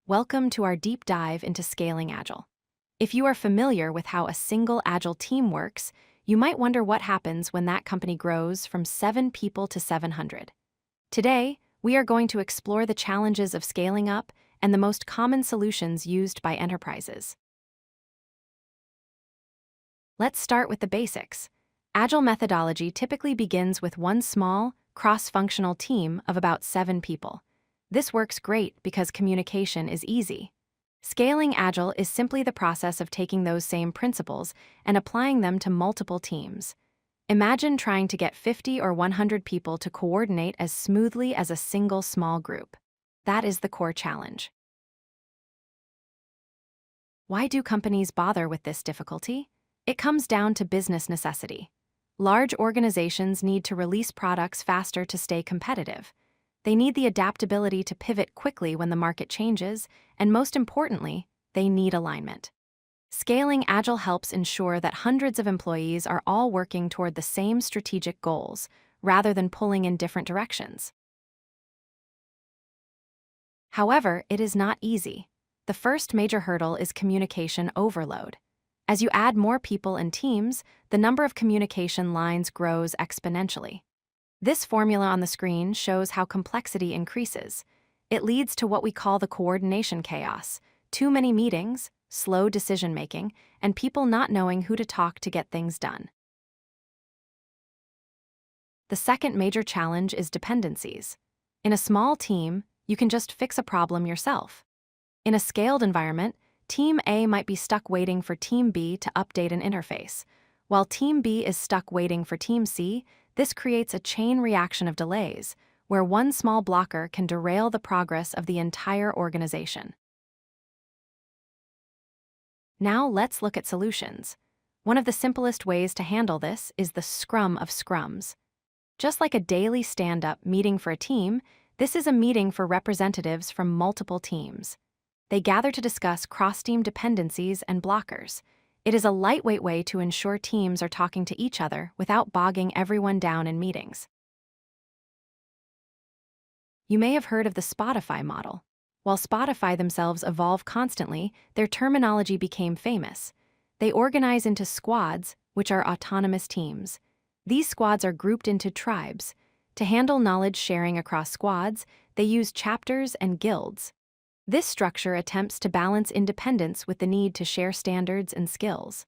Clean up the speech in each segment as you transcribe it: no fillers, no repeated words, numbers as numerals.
Welcome to our deep dive into scaling Agile. If you are familiar with how a single Agile team works, you might wonder what happens when that company grows from 7 people to 700. Today, we are going to explore the challenges of scaling up and the most common solutions used by enterprises. Let's start with the basics. Agile methodology typically begins with one small, cross-functional team of about 7 people. This works great because communication is easy. Scaling Agile is simply the process of taking those same principles and applying them to multiple teams. Imagine trying to get 50 or 100 people to coordinate as smoothly as a single small group. That is the core challenge. Why do companies bother with this difficulty? It comes down to business necessity. Large organizations need to release products faster to stay competitive. They need the adaptability to pivot quickly when the market changes, and most importantly, they need alignment. Scaling Agile helps ensure that hundreds of employees are all working toward the same strategic goals, rather than pulling in different directions. However, it is not easy. The first major hurdle is communication overload. As you add more people and teams, the number of communication lines grows exponentially. This formula on the screen shows how complexity increases. It leads to what we call the coordination chaos: too many meetings, slow decision-making, and people not knowing who to talk to get things done. The second major challenge is dependencies. In a small team, you can just fix a problem yourself. In a scaled environment, Team A might be stuck waiting for Team B to update an interface. While Team B is stuck waiting for Team C, this creates a chain reaction of delays, where one small blocker can derail the progress of the entire organization. Now let's look at solutions. One of the simplest ways to handle this is the Scrum of Scrums. Just like a daily stand-up meeting for a team, this is a meeting for representatives from multiple teams. They gather to discuss cross-team dependencies and blockers. It is a lightweight way to ensure teams are talking to each other without bogging everyone down in meetings. You may have heard of the Spotify model. While Spotify themselves evolve constantly, their terminology became famous. They organize into squads, which are autonomous teams. These squads are grouped into tribes. To handle knowledge sharing across squads, they use chapters and guilds. This structure attempts to balance independence with the need to share standards and skills.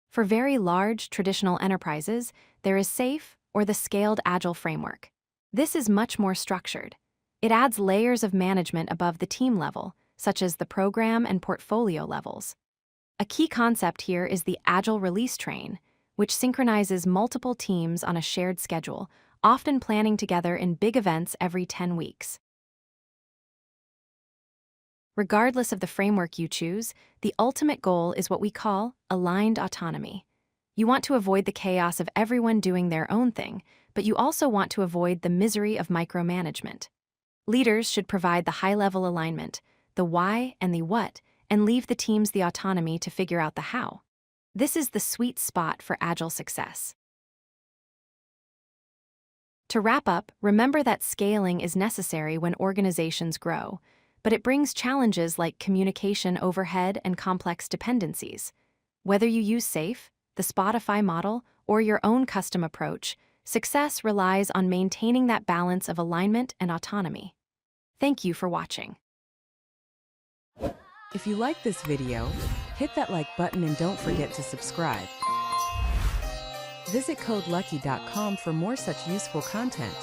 For very large, traditional enterprises, there is SAFe, or the Scaled Agile framework. This is much more structured. It adds layers of management above the team level, such as the program and portfolio levels. A key concept here is the Agile release train, which synchronizes multiple teams on a shared schedule, often planning together in big events every 10 weeks. Regardless of the framework you choose, the ultimate goal is what we call aligned autonomy. You want to avoid the chaos of everyone doing their own thing, but you also want to avoid the misery of micromanagement. Leaders should provide the high-level alignment, the why and the what, and leave the teams the autonomy to figure out the how. This is the sweet spot for Agile success. To wrap up, remember that scaling is necessary when organizations grow, but it brings challenges like communication overhead and complex dependencies. Whether you use SAFe, the Spotify model, or your own custom approach, success relies on maintaining that balance of alignment and autonomy. Thank you for watching. If you like this video, hit that like button and don't forget to subscribe. Visit codelucky.com for more such useful content.